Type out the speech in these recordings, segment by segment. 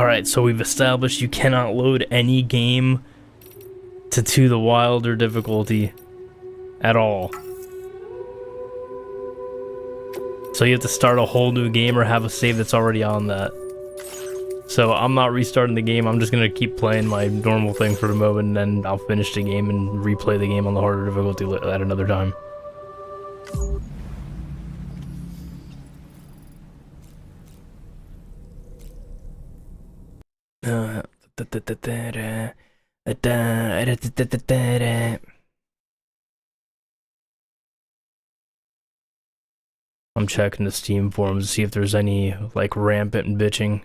Alright, so we've established you cannot load any game to the wilder difficulty at all. So you have to start a whole new game or have a save that's already on that. So I'm not restarting the game, I'm just gonna keep playing my normal thing for the moment, and then I'll finish the game and replay the game on the harder difficulty at another time. I'm checking the Steam forums to see if there's any, like, rampant bitching.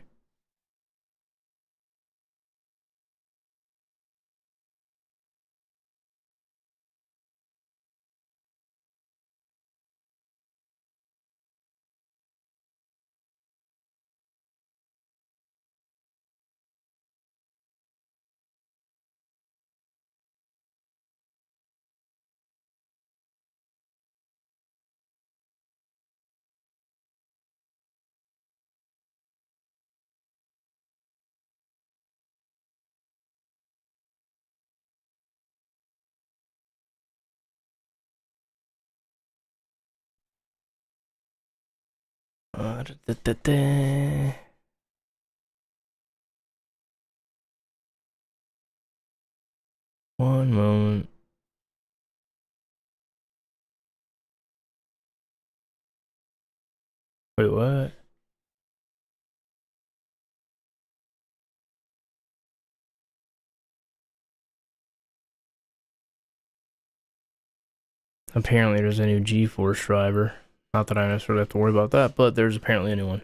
One moment. Wait, what? Apparently there's a new GeForce driver. Not that I necessarily have to worry about that, but there's apparently a new one.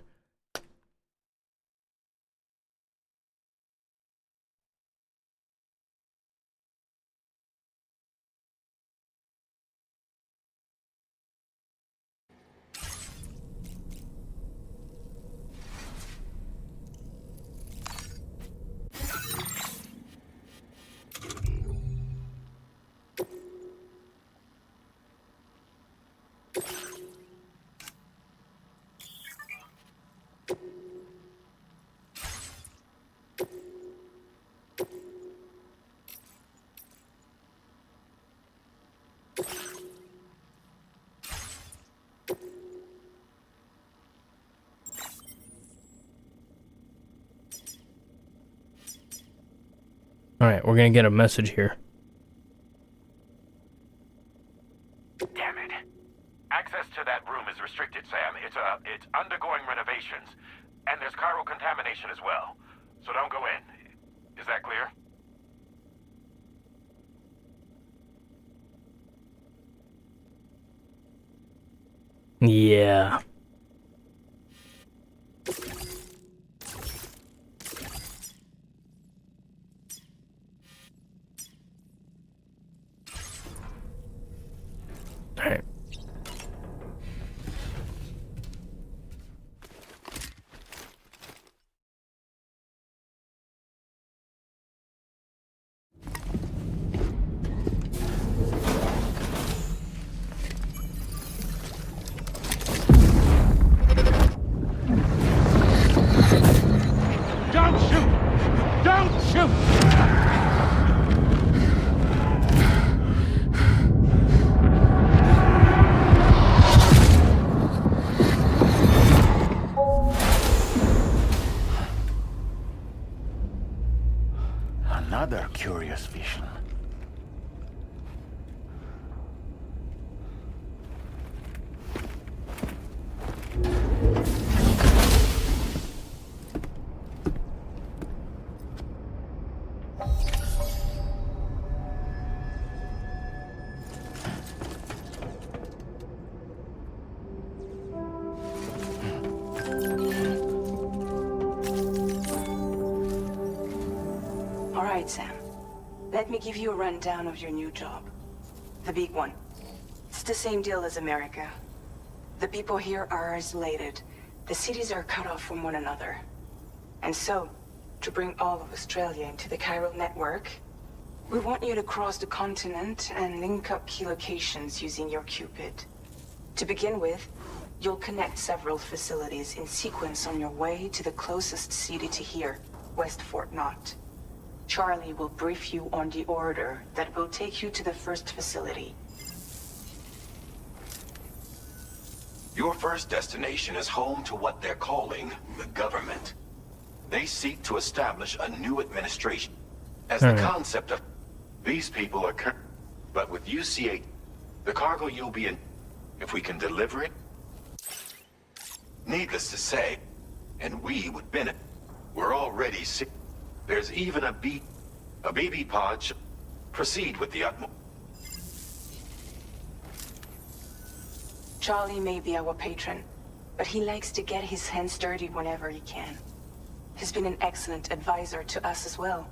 Alright, we're gonna get a message here. Damn it. Access to that room is restricted, Sam. It's undergoing renovations. And there's chiral contamination as well. So don't go in. Is that clear? Yeah. Alright. Don't shoot! Don't shoot! Another curious vision. All right, Sam. Let me give you a rundown of your new job. The big one. It's the same deal as America. The people here are isolated. The cities are cut off from one another. And so, to bring all of Australia into the chiral network, we want you to cross the continent and link up key locations using your Cupid. To begin with, you'll connect several facilities in sequence on your way to the closest city to here. West Fort Knot. Charlie will brief you on the order that will take you to the first facility. Your first destination is home to what they're calling the government. They seek to establish a new administration. As the concept of these people are but with UCA, the cargo you'll be in, if we can deliver it, needless to say, and we would benefit. We're already sick. There's even a BB pod should proceed with the utmost. Charlie may be our patron, but he likes to get his hands dirty whenever he can. He's been an excellent advisor to us as well.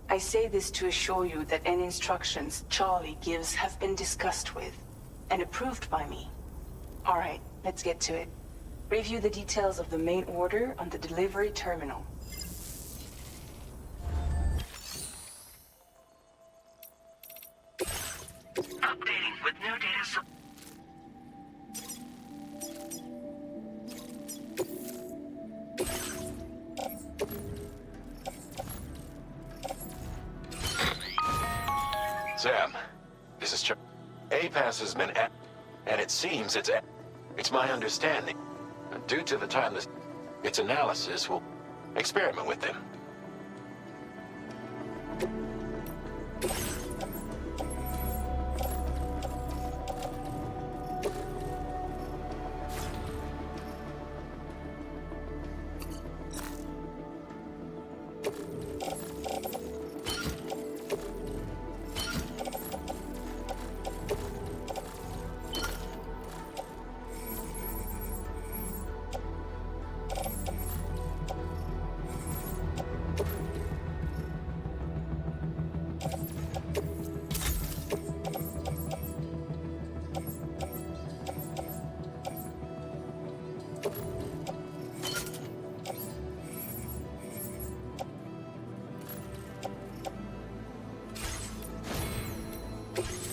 I say this to assure you that any instructions Charlie gives have been discussed with and approved by me. All right, let's get to it. Review the details of the main order on the delivery terminal. Updating with new data. Sam, this is APAS has been and it seems it's my understanding. Due to the time its analysis will experiment with them.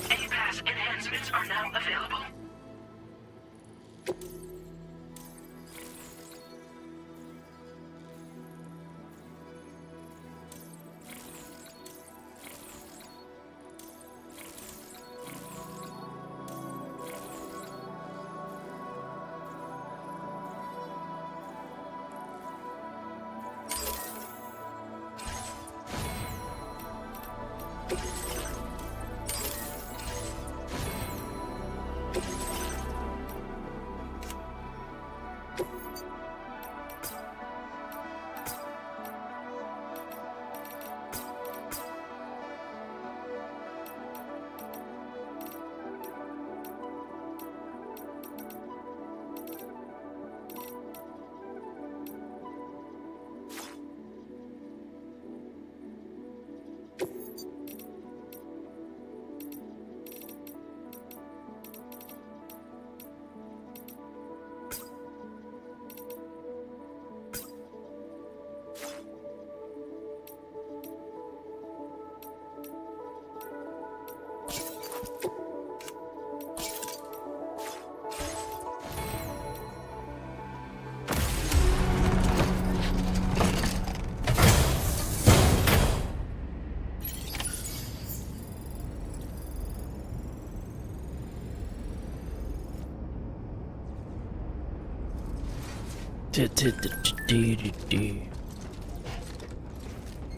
APAS enhancements are now available.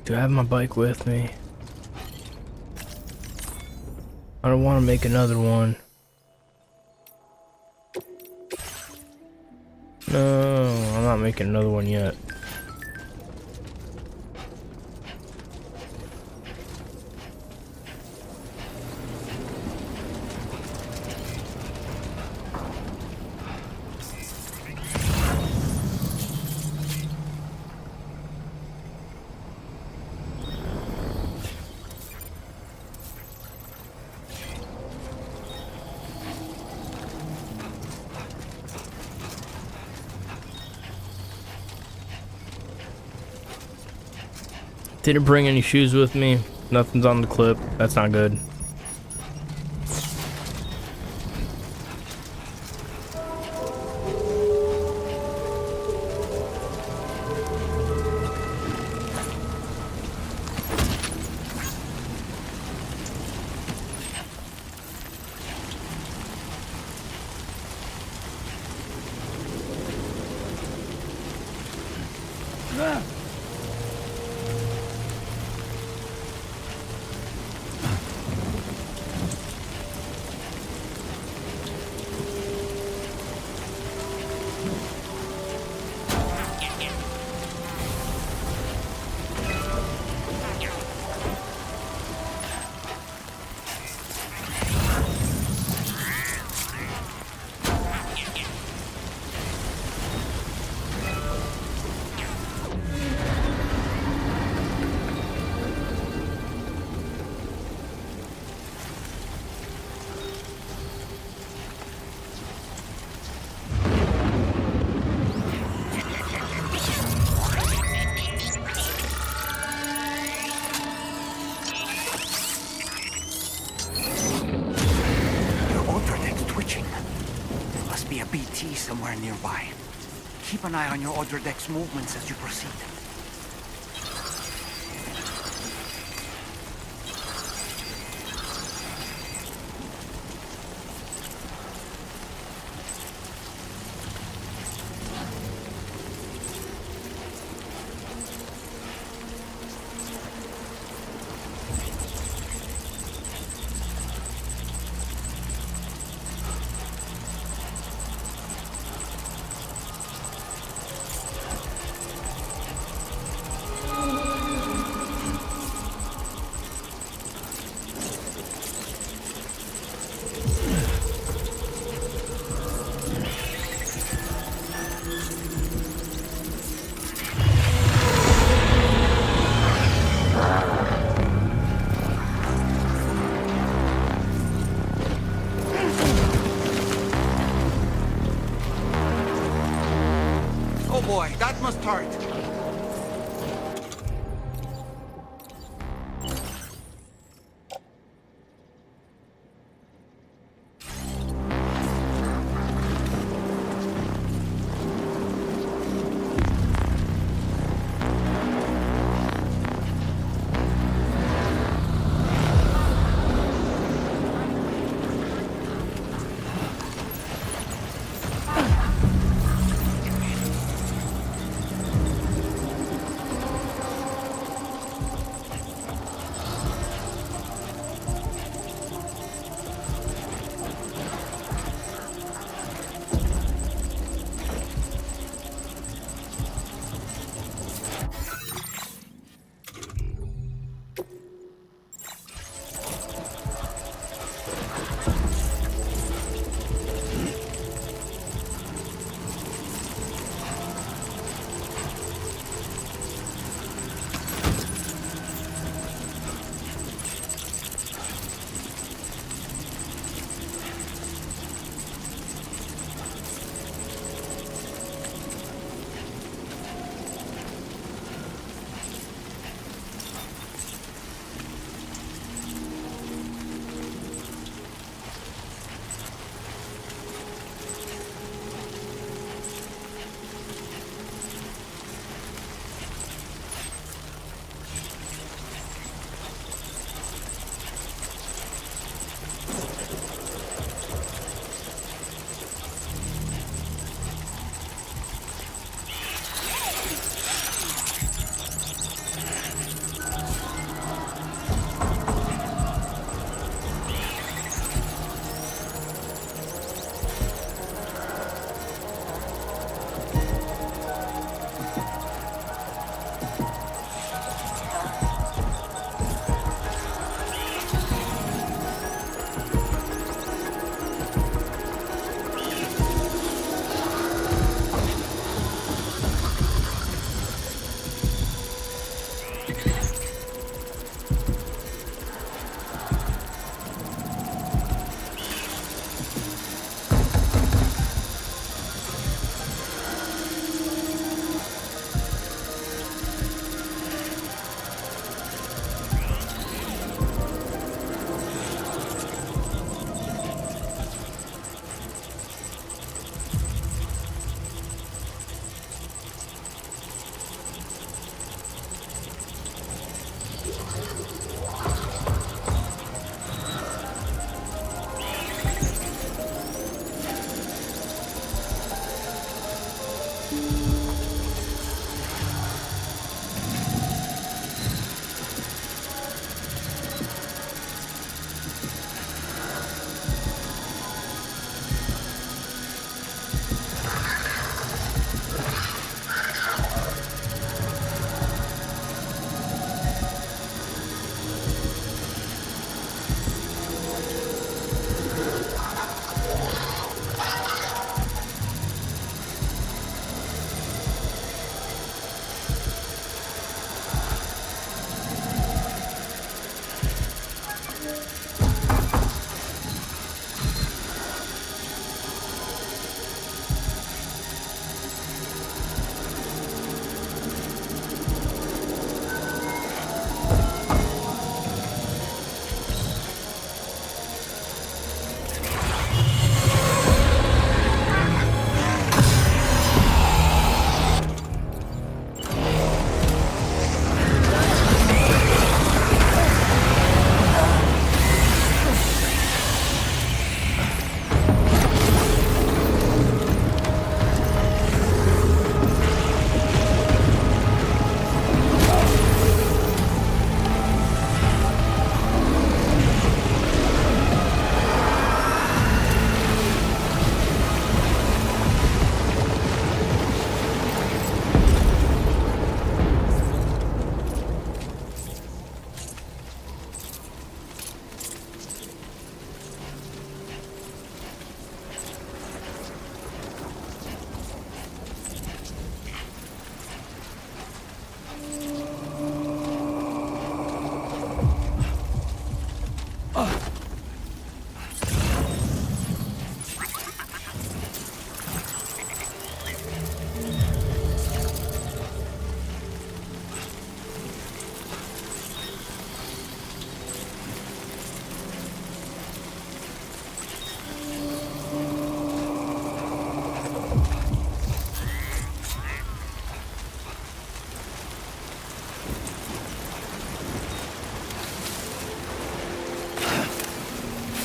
Do I have my bike with me? I don't want to make another one. No, I'm not making another one yet. Didn't bring any shoes with me. Nothing's on the clip. That's not good. somewhere nearby. Keep an eye on your other deck's movements as you proceed. Oh boy, that must hurt.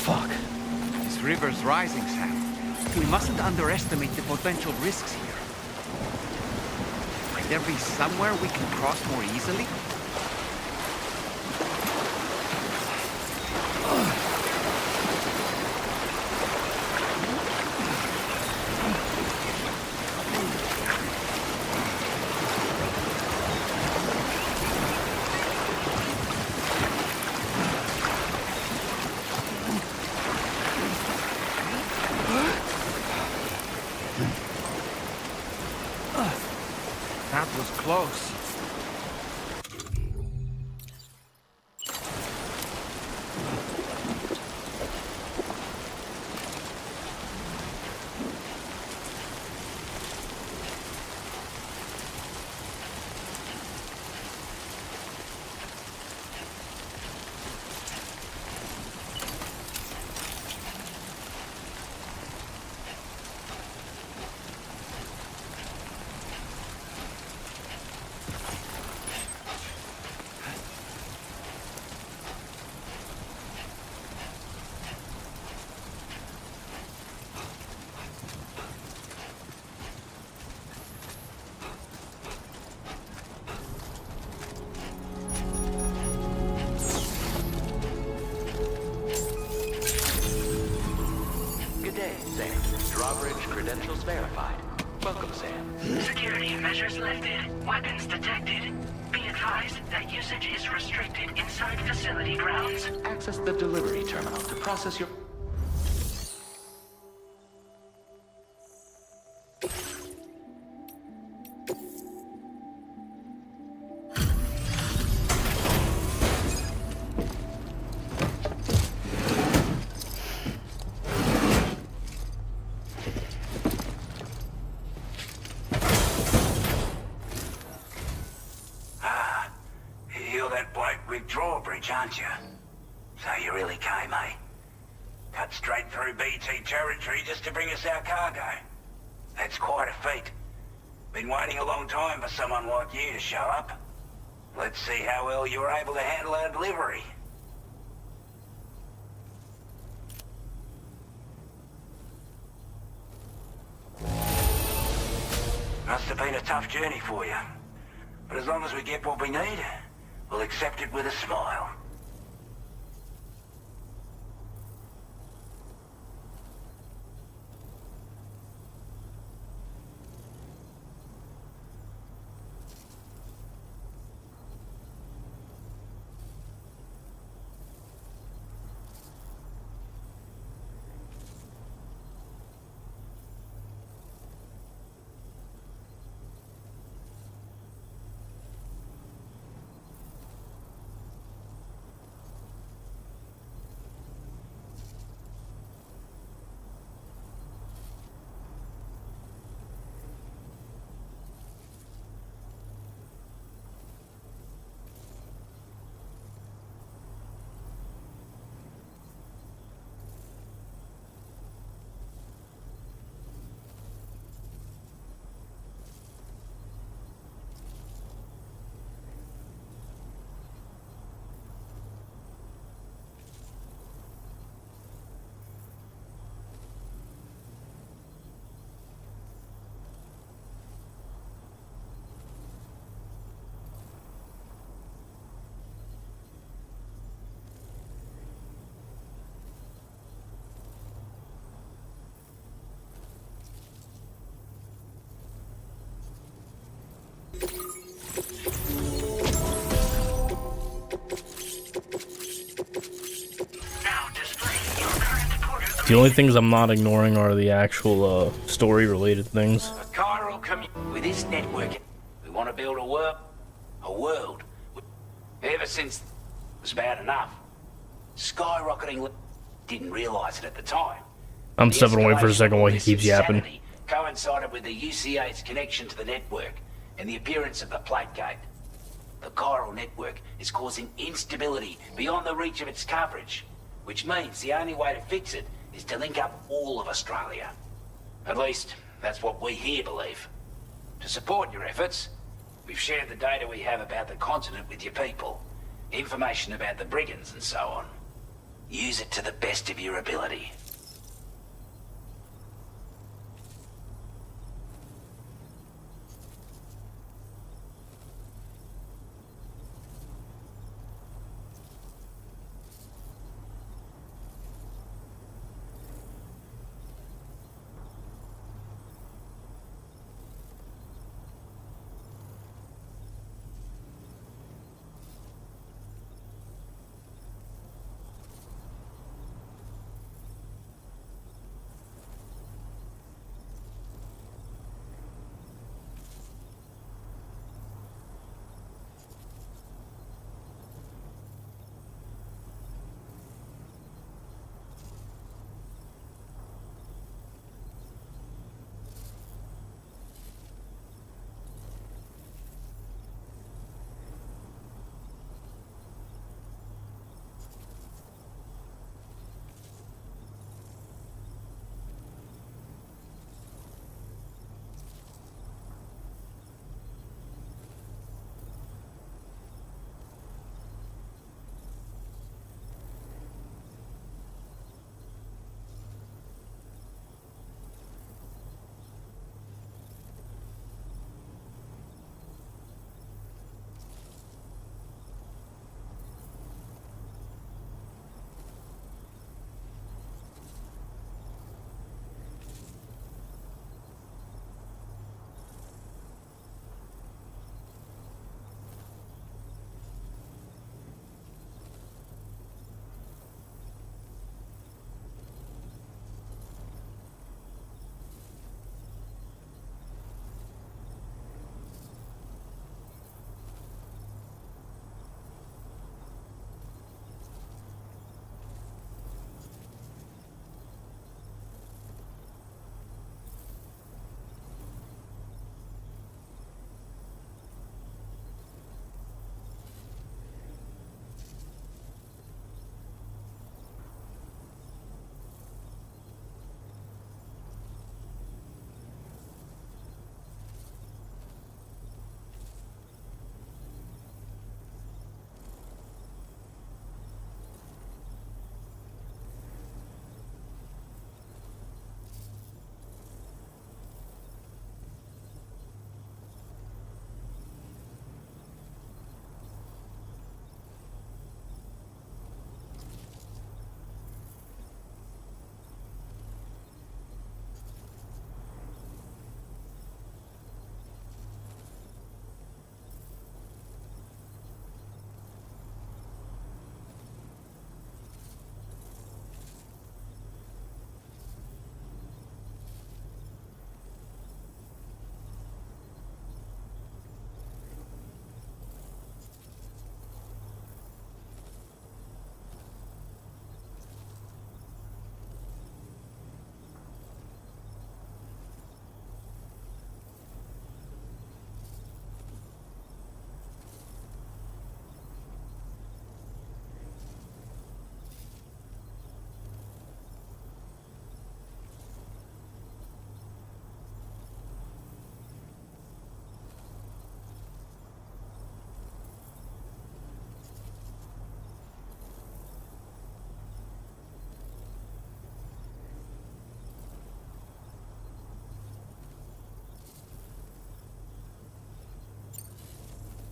Fuck. This river's rising, Sam. We mustn't underestimate the potential risks here. Might there be somewhere we can cross more easily? That was close. Credentials verified. Welcome, Sam. Security measures lifted. Weapons detected. Be advised that usage is restricted inside facility grounds. Access the delivery terminal to process your... Drawbridge, aren't you? So you really came, eh? Cut straight through BT territory just to bring us our cargo. That's quite a feat. Been waiting a long time for someone like you to show up. Let's see how well you were able to handle our delivery. Must have been a tough journey for you. But as long as we get what we need, we'll accept it with a smile. The only things I'm not ignoring are the actual story-related things. A chiral with this network, we want to build a world. Ever since it was bad enough. Skyrocketing, didn't realize it at the time. I'm stepping away for a second while he keeps yapping. Coincided with the UCA's connection to the network and the appearance of the plate gate. The chiral network is causing instability beyond the reach of its coverage, which means the only way to fix it is to link up all of Australia. At least, that's what we here believe. To support your efforts, we've shared the data we have about the continent with your people. Information about the brigands and so on. Use it to the best of your ability.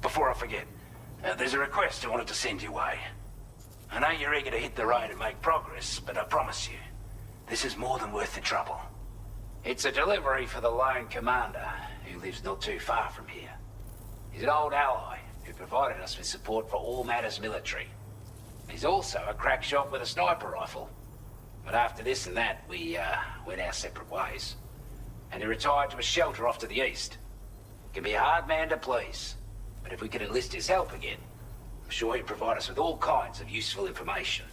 Before I forget, there's a request I wanted to send your way. I know you're eager to hit the road and make progress, but I promise you, this is more than worth the trouble. It's a delivery for the lone commander, who lives not too far from here. He's an old ally who provided us with support for all matters military. He's also a crack shot with a sniper rifle. But after this and that, we went our separate ways. And he retired to a shelter off to the east. Can be a hard man to please, but if we could enlist his help again, I'm sure he'd provide us with all kinds of useful information.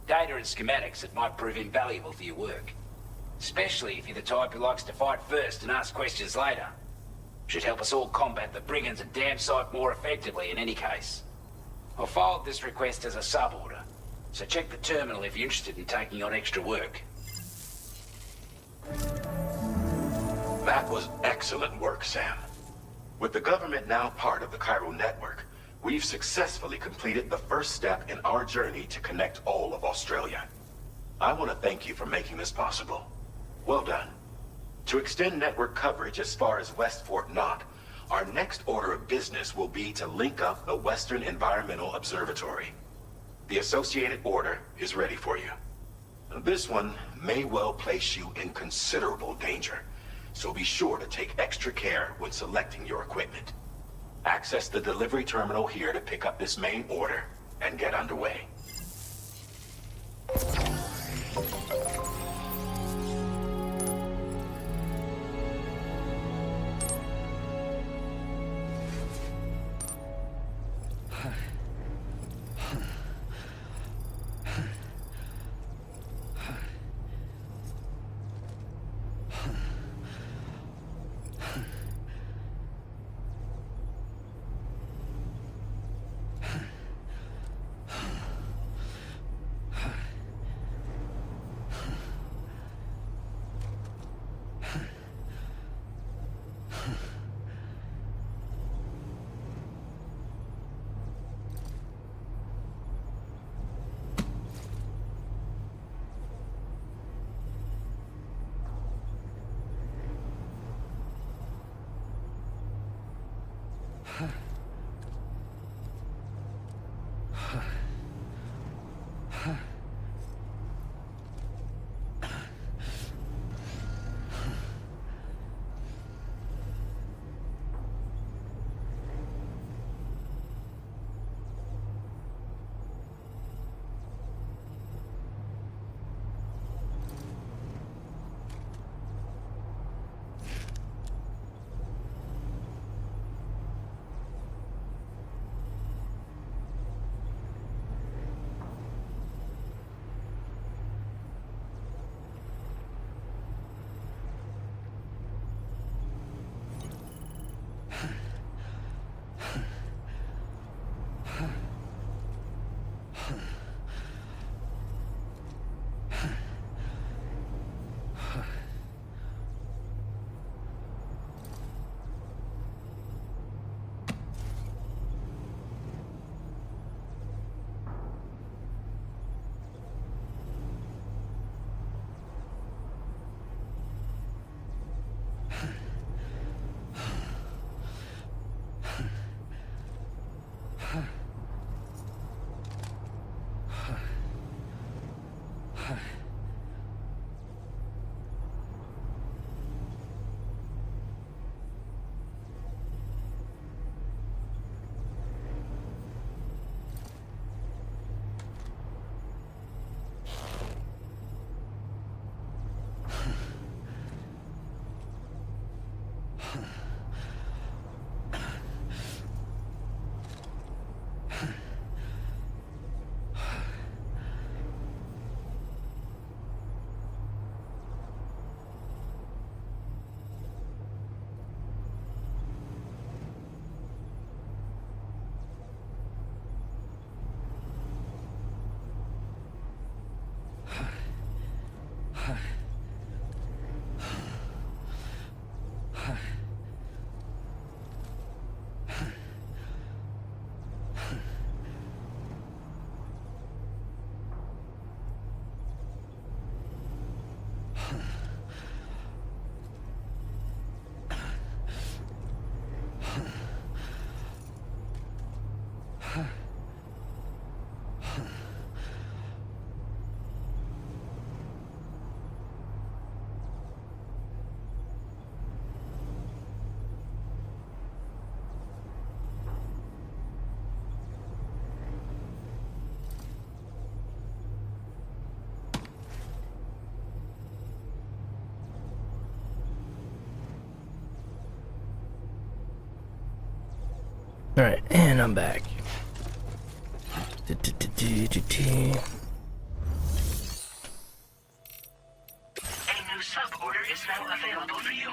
Data and schematics that might prove invaluable for your work. Especially if you're the type who likes to fight first and ask questions later. Should help us all combat the brigands a damn sight more effectively in any case. I've filed this request as a sub-order, so check the terminal if you're interested in taking on extra work. That was excellent work, Sam. With the government now part of the Cairo network, We've successfully completed the first step in our journey to connect all of Australia. I want to thank you for making this possible. Well done. To extend network coverage as far as West Fort Knott, our next order of business will be to link up the Western Environmental Observatory. The associated order is ready for you. This one may well place you in considerable danger, so be sure to take extra care when selecting your equipment. Access the delivery terminal here to pick up this main order and get underway. Alright, and I'm back. A new sub-order is now available for you.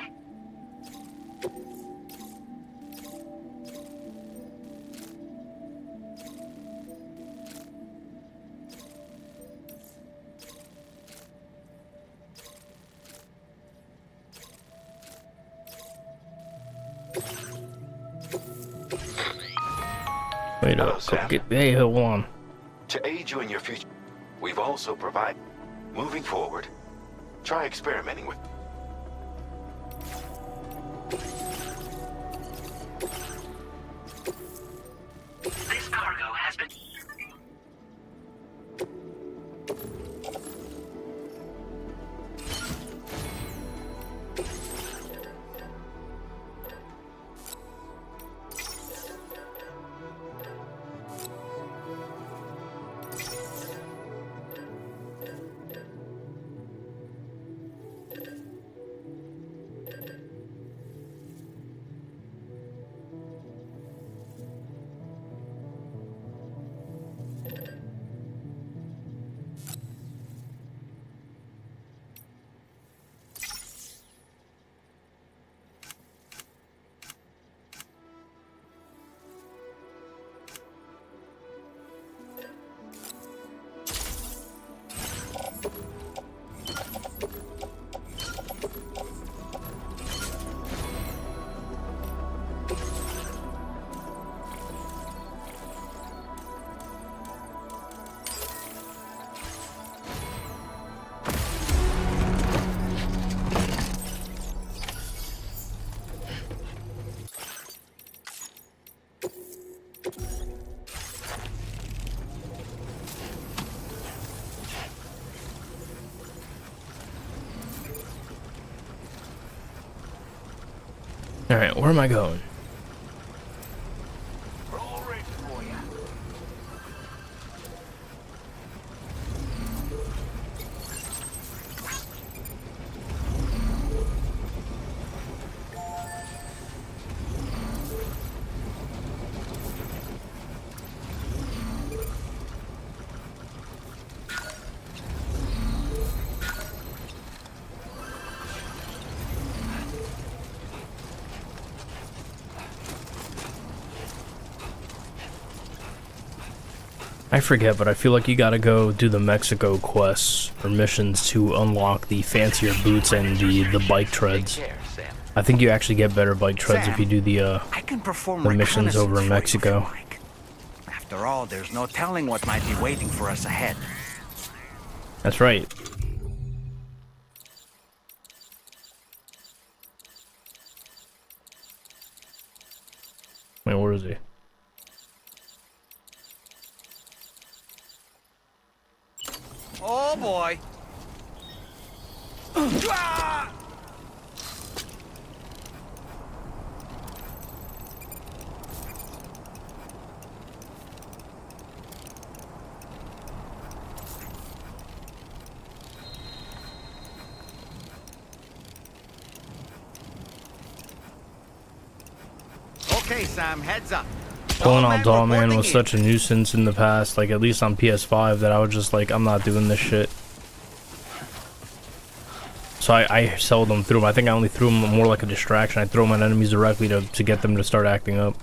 Wait Hello, up. Sam. Hey, hold on. To aid you in your future, we've also provided. Moving forward, try experimenting with. This cargo has been... Alright, where am I going? I forget, but I feel like you gotta go do the Mexico quests or missions to unlock the fancier boots and the bike treads. Take care, Sam. I think you actually get better bike treads if you do the I can perform missions over in reconnaissance for you if you Mexico. like. After all, there's no telling what might be waiting for us ahead. That's right. Wait, where is he? Oh boy. Okay, Sam, heads up. Pulling out Doll Man reporting was in. such a nuisance in the past, like at least on PS5, that I was just like, I'm not doing this shit. So I seldom threw them. I think I only threw them more like a distraction. I throw them at enemies directly to get them to start acting up.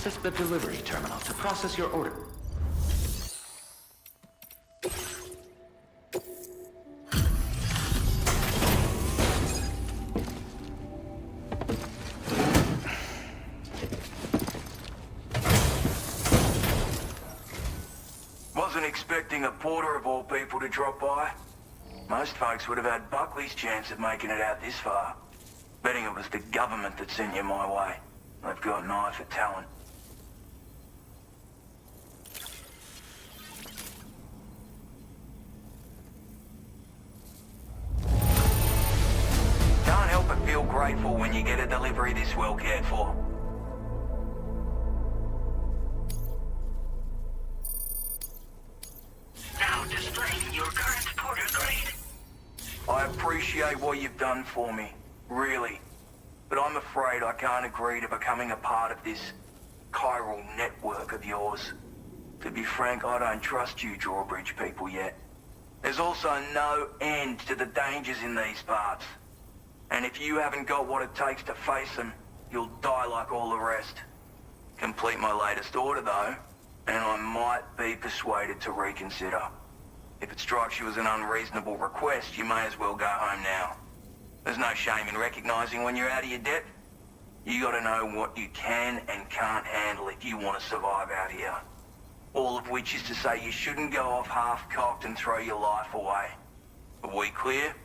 access the delivery terminal to process your order. Wasn't expecting a porter of all people to drop by. Most folks would have had Buckley's chance of making it out this far. Betting it was the government that sent you my way. They've got an eye for talent. Can't help but feel grateful when you get a delivery this well cared for. Now displaying your current porter grade. I appreciate what you've done for me, really. But I'm afraid I can't agree to becoming a part of this chiral network of yours. To be frank, I don't trust you drawbridge people yet. There's also no end to the dangers in these parts. And if you haven't got what it takes to face them, you'll die like all the rest. Complete my latest order though, and I might be persuaded to reconsider. If it strikes you as an unreasonable request, you may as well go home now. There's no shame in recognizing when you're out of your depth. You gotta know what you can and can't handle if you want to survive out here. All of which is to say you shouldn't go off half-cocked and throw your life away. Are we clear?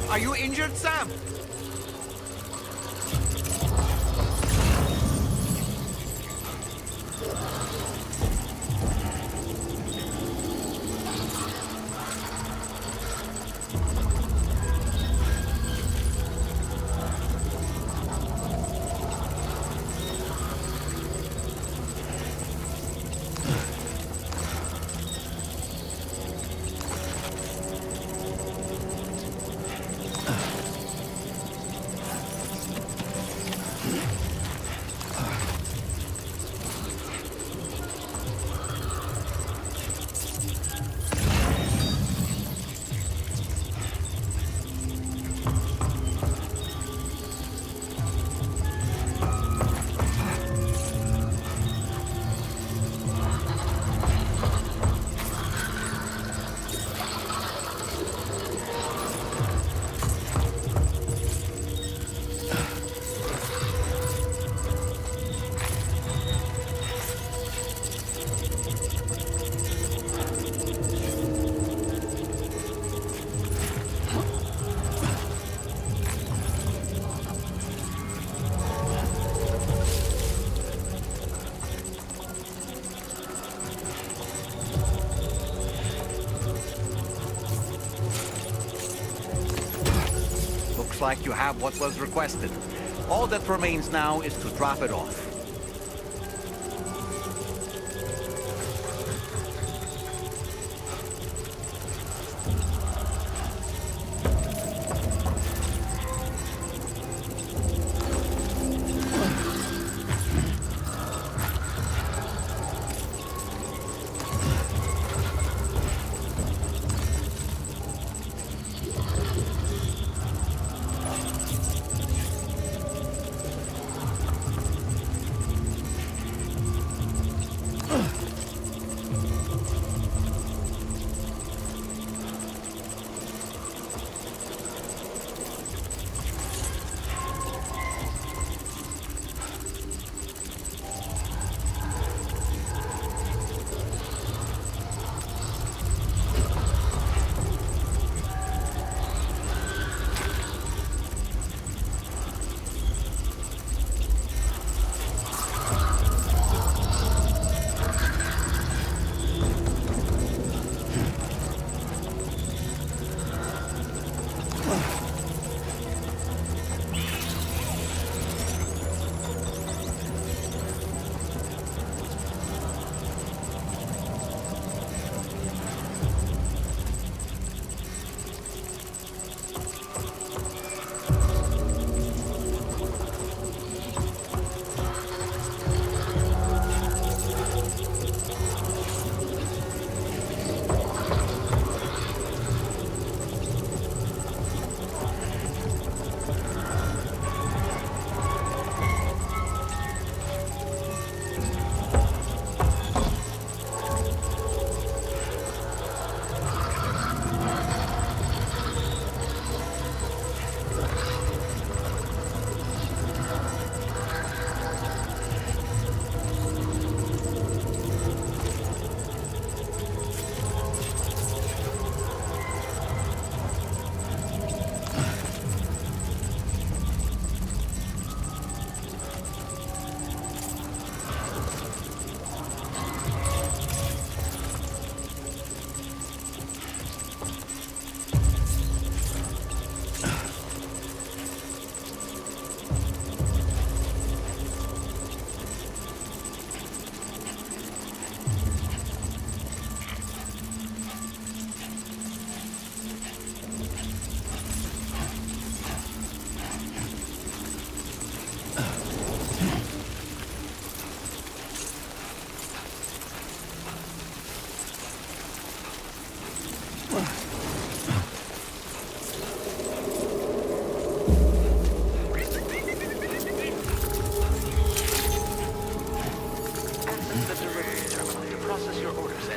Are you injured, Sam? Looks like you have what was requested. All that remains now is to drop it off.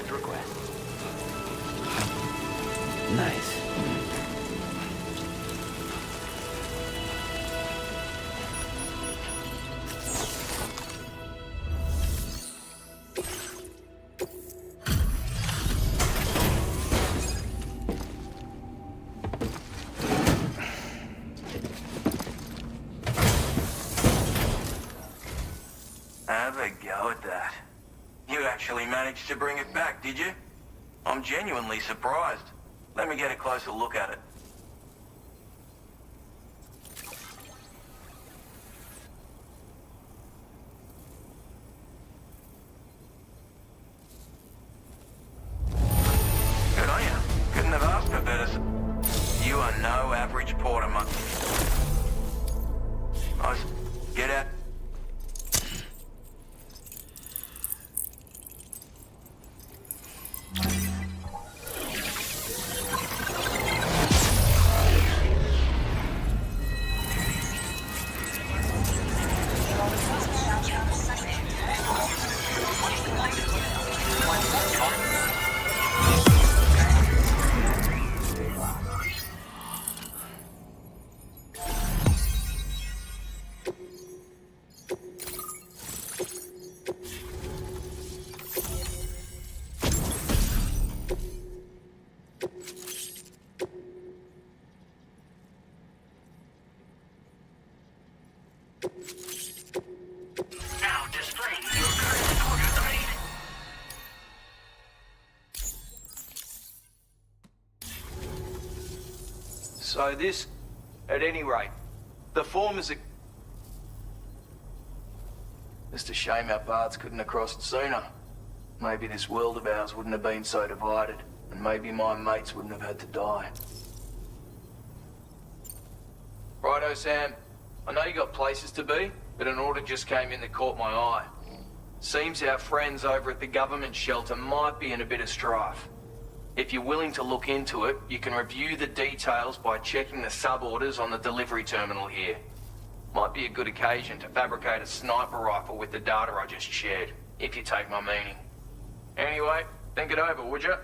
Accept request. Nice. Have a go at that. You actually managed to bring it back, did you? I'm genuinely surprised. Let me get a closer look at it. Good on you. Couldn't have asked for better. You are no average porter, mate. Nice. Get out. Now displaying your current order grade. So this, at any rate, the form is a... Just a shame our paths couldn't have crossed sooner. Maybe this world of ours wouldn't have been so divided, and maybe my mates wouldn't have had to die. Righto, Sam. I know you got places to be, but an order just came in that caught my eye. Seems our friends over at the government shelter might be in a bit of strife. If you're willing to look into it, you can review the details by checking the sub-orders on the delivery terminal here. Might be a good occasion to fabricate a sniper rifle with the data I just shared, if you take my meaning. Anyway, think it over, would you?